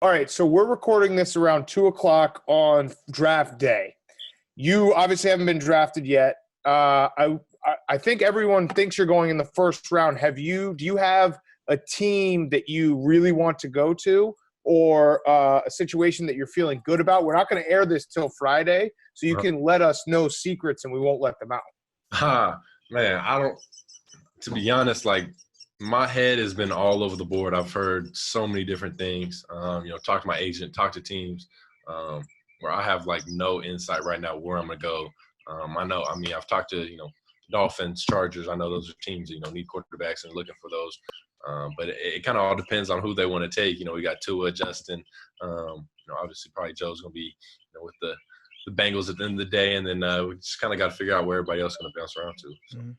All right, so we're recording this around 2:00 on draft day. You obviously haven't been drafted yet. I think everyone thinks you're going in the first round. Do you have a team that you really want to go to, or a situation that you're feeling good about? We're not going to air this till Friday, so you can let us know secrets and we won't let them out. Man, I don't – to be honest, like my head has been all over the board. I've heard so many different things, talk to my agent, talk to teams, where I have like no insight right now where I'm going to go. I've talked to, Dolphins, Chargers. I know those are teams that, need quarterbacks and looking for those. But it kind of all depends on who they want to take. We got Tua, Justin. Obviously probably Joe's going to be with the Bengals at the end of the day. And then we just kind of got to figure out where everybody else is going to bounce around to. So. Mm-hmm.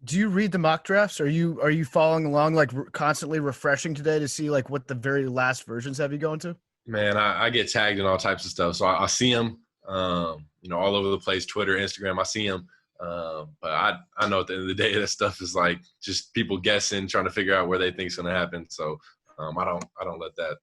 Do you read the mock drafts? Are you following along, like constantly refreshing today to see like what the very last versions have you going to? Man, I get tagged in all types of stuff. So I see them, all over the place, Twitter, Instagram, I see them. But I know at the end of the day, that stuff is like just people guessing, trying to figure out where they think is going to happen. So I don't let that,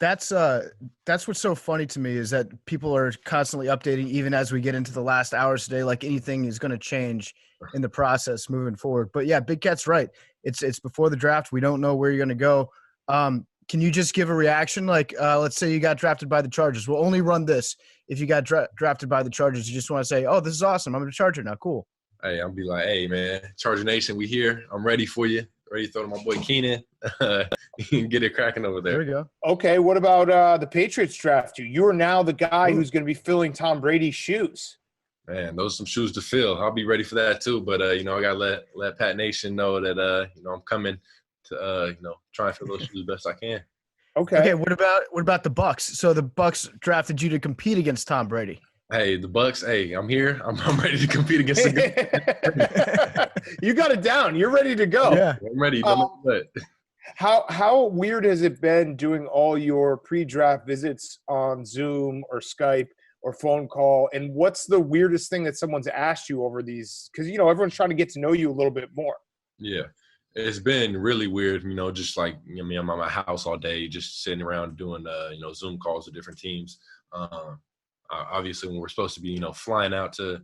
That's what's so funny to me is that people are constantly updating even as we get into the last hours today, like anything is going to change in the process moving forward. But yeah, Big Cat's right. It's before the draft. We don't know where you're going to go. Can you just give a reaction? Like, let's say you got drafted by the Chargers. We'll only run this if you got drafted by the Chargers. You just want to say, oh, this is awesome. I'm a Charger now. Cool. Hey, I'll be like, hey, man, Charger Nation, we here. I'm ready for you. Ready to throw to my boy Keenan. Get it cracking over there. There we go. Okay, what about the Patriots draft you? You are now the guy who's going to be filling Tom Brady's shoes. Man, those are some shoes to fill. I'll be ready for that too. But, I got to let Pat Nation know that, I'm coming to, try and fill those shoes best I can. Okay. What about the Bucks? So the Bucks drafted you to compete against Tom Brady. Hey, the Bucks. Hey, I'm here. I'm ready to compete against the good. You got it down. You're ready to go. Yeah, I'm ready. How weird has it been doing all your pre-draft visits on Zoom or Skype or phone call? And what's the weirdest thing that someone's asked you over these? Because everyone's trying to get to know you a little bit more. Yeah. It's been really weird, just like, I'm at my house all day, just sitting around doing, Zoom calls with different teams. Obviously, when we're supposed to be, flying out to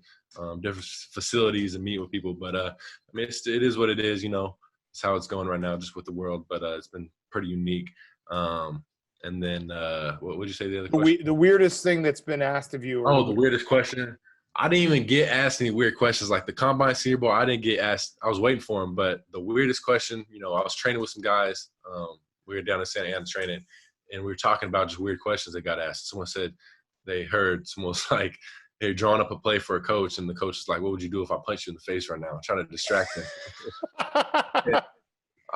different facilities and meet with people. But, it is what it is, It's how it's going right now just with the world. But it's been pretty unique. And then what would you say the other question? The weirdest thing that's been asked of you. The weirdest question? I didn't even get asked any weird questions. Like the Combine Senior Bowl, I didn't get asked. I was waiting for him. But the weirdest question, I was training with some guys. We were down in Santa Ana training, and we were talking about just weird questions that got asked. Someone said they heard someone was like, they're drawing up a play for a coach, and the coach is like, what would you do if I punched you in the face right now? I'm trying to distract him. I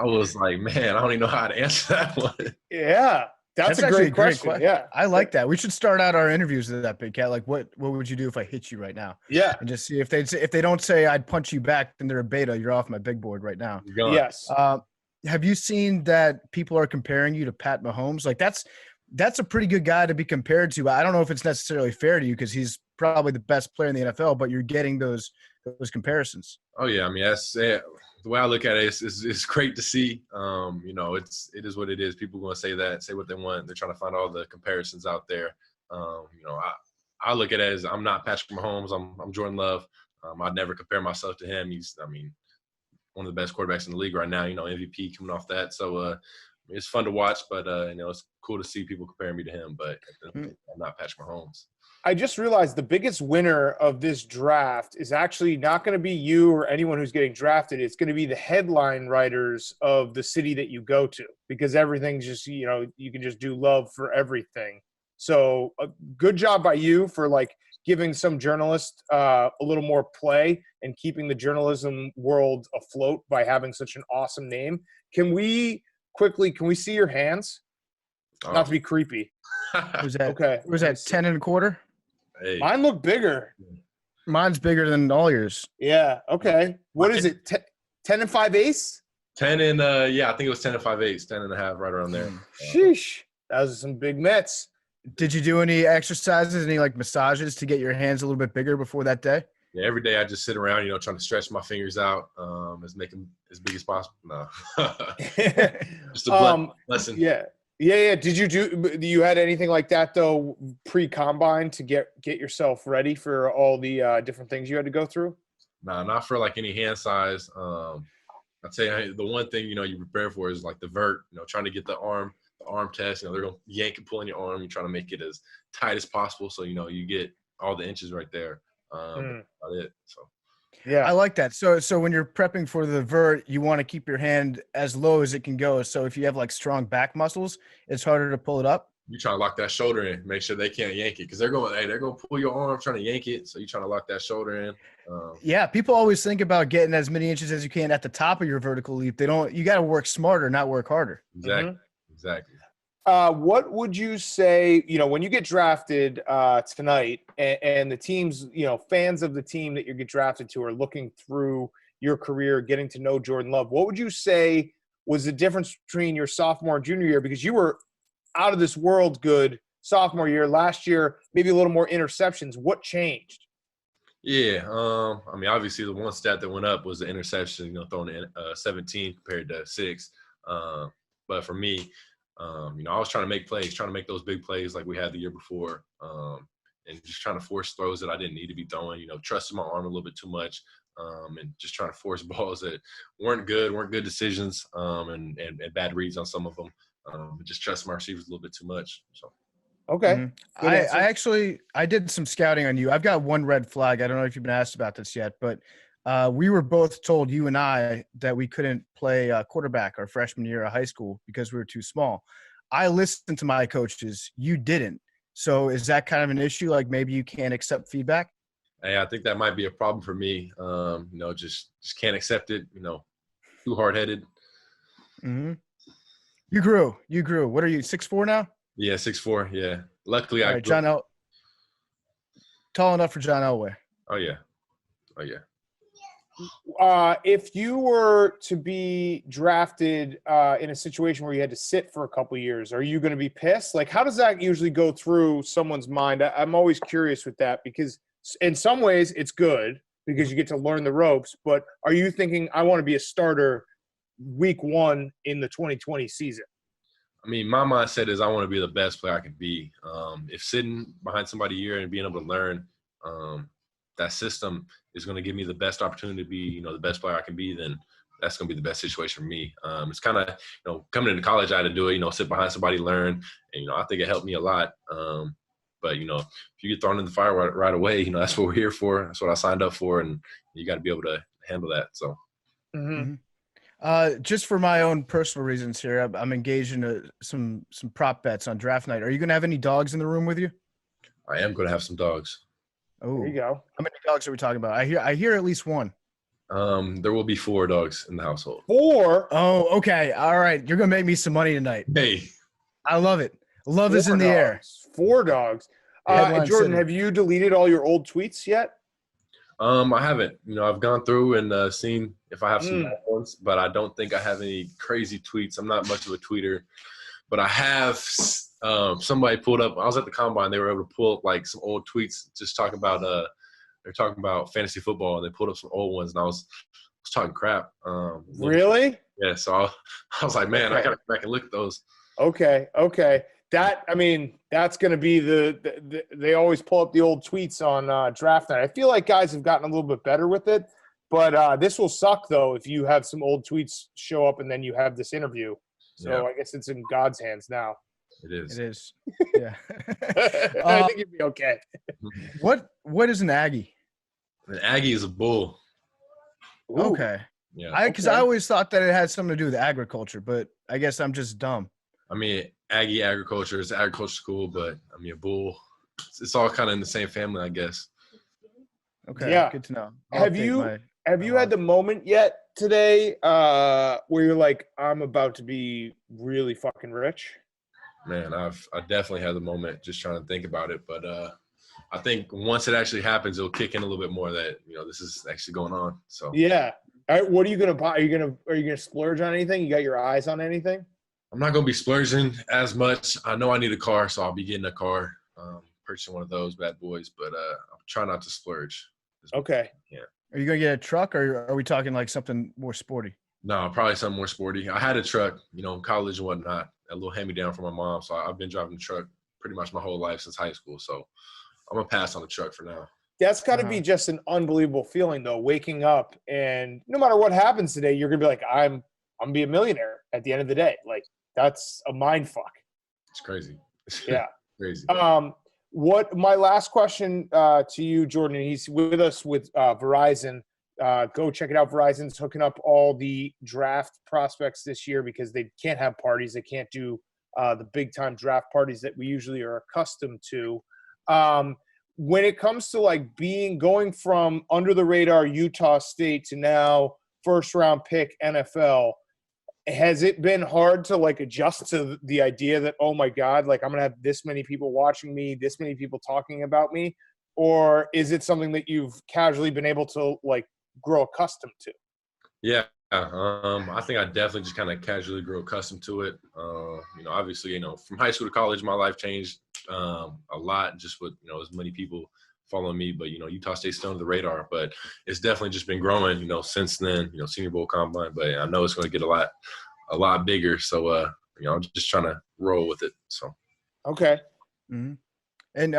was like, man, I don't even know how to answer that one. Yeah. That's a great question. Yeah. I like that. We should start out our interviews with that, Big Cat. Like, what would you do if I hit you right now? Yeah. And just see if they don't say I'd punch you back, then they're a beta. You're off my big board right now. Yes. Have you seen that people are comparing you to Pat Mahomes? Like, that's a pretty good guy to be compared to. I don't know if it's necessarily fair to you because he's probably the best player in the NFL, but you're getting those comparisons. Oh, yeah. That's it. The way I look at it, it's great to see. It is what it is. People are going to say that, say what they want. They're trying to find all the comparisons out there. I look at it as I'm not Patrick Mahomes. I'm Jordan Love. I'd never compare myself to him. He's, one of the best quarterbacks in the league right now. MVP coming off that. So it's fun to watch, but it's cool to see people comparing me to him. But I'm not Patrick Mahomes. I just realized the biggest winner of this draft is actually not going to be you or anyone who's getting drafted. It's going to be the headline writers of the city that you go to, because everything's just, you can just do love for everything. So a good job by you for like giving some journalists a little more play and keeping the journalism world afloat by having such an awesome name. Can we see your hands? Not to be creepy. Was that, okay. Was that 10 1/4? Hey. Mine look bigger. Mine's bigger than all yours. Yeah. Okay. What is it? 10 5/8? 10 and I think it was 10 5/8, 10 and a half, right around there. Sheesh. That was some big Mets. Did you do any exercises, any like massages to get your hands a little bit bigger before that day? Yeah, every day I just sit around, trying to stretch my fingers out, make them as big as possible. No. Just a blessing. Yeah. Yeah. Do you had anything like that though pre-combine to get yourself ready for all the different things you had to go through? Nah, not for like any hand size. I'd say the one thing you prepare for is like the vert. Trying to get the arm test. They're gonna yank and pull on your arm. You're trying to make it as tight as possible, so you get all the inches right there. That's about it. So Yeah. I like that. So when you're prepping for the vert, you want to keep your hand as low as it can go. So if you have like strong back muscles, it's harder to pull it up. you trying to lock that shoulder in, make sure they can't yank it because they're gonna pull your arm trying to yank it. So you're trying to lock that shoulder in. Yeah, people always think about getting as many inches as you can at the top of your vertical leap. They don't. You got to work smarter, not work harder. Exactly. What would you say, when you get drafted tonight and the teams, fans of the team that you get drafted to are looking through your career, getting to know Jordan Love, what would you say was the difference between your sophomore and junior year? Because you were out of this world good sophomore year. Last year, maybe a little more interceptions. What changed? Yeah. I mean, obviously the one stat that went up was the interception, thrown in 17 compared to 6. But for me, I was trying to make plays, trying to make those big plays like we had the year before, and just trying to force throws that I didn't need to be throwing, trusting my arm a little bit too much, and just trying to force balls that weren't good decisions, and bad reads on some of them, just trust my receivers a little bit too much. So. Okay. I did some scouting on you. I've got one red flag. I don't know if you've been asked about this yet, but we were both told, you and I, that we couldn't play quarterback our freshman year of high school because we were too small. I listened to my coaches. You didn't. So is that kind of an issue? Like maybe you can't accept feedback? Hey, I think that might be a problem for me. Just can't accept it. Too hard-headed. Mm-hmm. You grew. What are you, 6'4" now? Yeah, 6'4". Yeah. Luckily, All right, tall enough for John Elway. Oh yeah. If you were to be drafted in a situation where you had to sit for a couple of years, are you going to be pissed? Like, how does that usually go through someone's mind? I'm always curious with that because in some ways it's good because you get to learn the ropes. But are you thinking, I want to be a starter week 1 in the 2020 season? I mean, my mindset is I want to be the best player I can be. If sitting behind somebody a year and being able to learn that system is going to give me the best opportunity to be, the best player I can be, then that's going to be the best situation for me. It's kind of, coming into college, I had to do it, sit behind somebody, learn. And, I think it helped me a lot. But, if you get thrown in the fire right away, that's what we're here for. That's what I signed up for. And you got to be able to handle that. So. Mm-hmm. Just for my own personal reasons here, I'm engaged in some prop bets on draft night. Are you going to have any dogs in the room with you? I am going to have some dogs. Oh, there you go. How many dogs are we talking about? I hear at least one. There will be 4 dogs in the household. 4? Oh, okay. All right. You're going to make me some money tonight. Hey. I love it. Love is in the air. 4 dogs. Jordan, have you deleted all your old tweets yet? I haven't. I've gone through and seen if I have some bad ones, but I don't think I have any crazy tweets. I'm not much of a tweeter, but I have somebody pulled up. I was at the combine. They were able to pull up like some old tweets, just talking about they're talking about fantasy football, and they pulled up some old ones, and I was talking crap. Really? Yeah. So I was like, man, I got to go back and look at those. Okay. That's going to be they always pull up the old tweets on draft night. I feel like guys have gotten a little bit better with it, but this will suck though if you have some old tweets show up and then you have this interview. So yeah. I guess it's in God's hands now. It is. Yeah. I think you'd be okay. What is an Aggie? An Aggie is a bull. Ooh. Okay. Yeah. Because I always thought that it had something to do with agriculture, but I guess I'm just dumb. I mean, Aggie agriculture is agriculture school, but I mean, a bull, it's all kind of in the same family, I guess. Okay. Yeah. Good to know. Have you had the moment yet today where you're like, I'm about to be really fucking rich? Man, I definitely had the moment just trying to think about it. But I think once it actually happens, it'll kick in a little bit more that, this is actually going on. So yeah. All right, what are you going to buy? Are you going to splurge on anything? You got your eyes on anything? I'm not going to be splurging as much. I know I need a car, so I'll be getting a car, purchasing one of those bad boys, but I'll try not to splurge. Okay. Yeah. Are you going to get a truck, or are we talking like something more sporty? No, probably something more sporty. I had a truck, in college and whatnot, a little hand-me-down from my mom. So I've been driving the truck pretty much my whole life since high school. So I'm going to pass on the truck for now. That's got to be just an unbelievable feeling, though, waking up and no matter what happens today, you're going to be like, I'm going to be a millionaire at the end of the day. Like, that's a mind fuck. It's crazy. Yeah. Crazy. What my last question to you, Jordan, he's with us with Verizon. Go check it out. Verizon's hooking up all the draft prospects this year because they can't have parties. They can't do the big time draft parties that we usually are accustomed to. When it comes to like going from under the radar Utah State to now first round pick NFL, has it been hard to like adjust to the idea that, oh my God, like I'm going to have this many people watching me, this many people talking about me? Or is it something that you've casually been able to like grow accustomed to? Yeah. I think I definitely just kind of casually grew accustomed to it. Obviously, from high school to college, my life changed a lot just with, as many people following me, but, Utah State's still under the radar, but it's definitely just been growing, since then, Senior Bowl combine, but I know it's going to get a lot bigger. So, I'm just trying to roll with it. So. Okay. Mm-hmm. And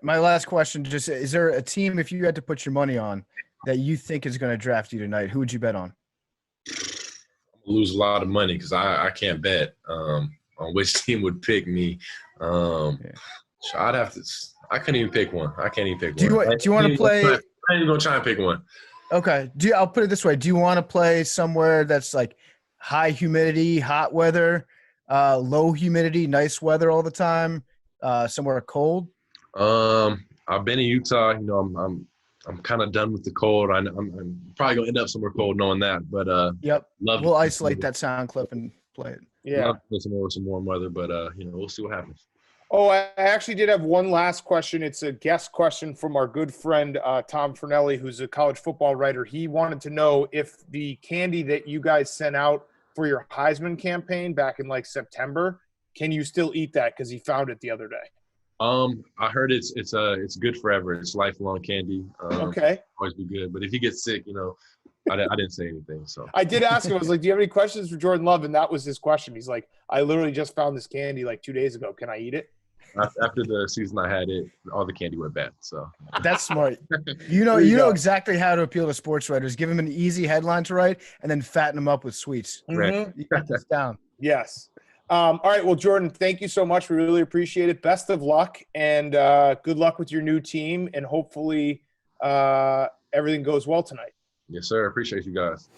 my last question, just is there a team, if you had to put your money on, that you think is going to draft you tonight, who would you bet on? Lose a lot of money because I can't bet on which team would pick me. So I'd have to. I couldn't even pick one. I can't even pick one. Do you want to play? I ain't even gonna try and pick one. Okay. I'll put it this way. Do you want to play somewhere that's like high humidity, hot weather, low humidity, nice weather all the time, somewhere cold? I've been in Utah. I'm kind of done with the cold. I'm probably gonna end up somewhere cold, knowing that. But yep, we'll isolate that sound clip and play it. Yeah, some warm weather, but we'll see what happens. Oh, I actually did have one last question. It's a guest question from our good friend Tom Fernelli, who's a college football writer. He wanted to know if the candy that you guys sent out for your Heisman campaign back in like September, can you still eat that? Because he found it the other day. I heard it's good forever. It's lifelong candy. Okay. Always be good. But if he gets sick, I didn't say anything. So I did ask him. I was like, "Do you have any questions for Jordan Love?" And that was his question. He's like, "I literally just found this candy like 2 days ago. Can I eat it?" After the season I had it, all the candy went bad. So that's smart. You know exactly how to appeal to sports writers. Give them an easy headline to write, and then fatten them up with sweets. Mm-hmm. You got this down. Yes. All right. Well, Jordan, thank you so much. We really appreciate it. Best of luck, and good luck with your new team, and hopefully everything goes well tonight. Yes, sir. Appreciate you guys.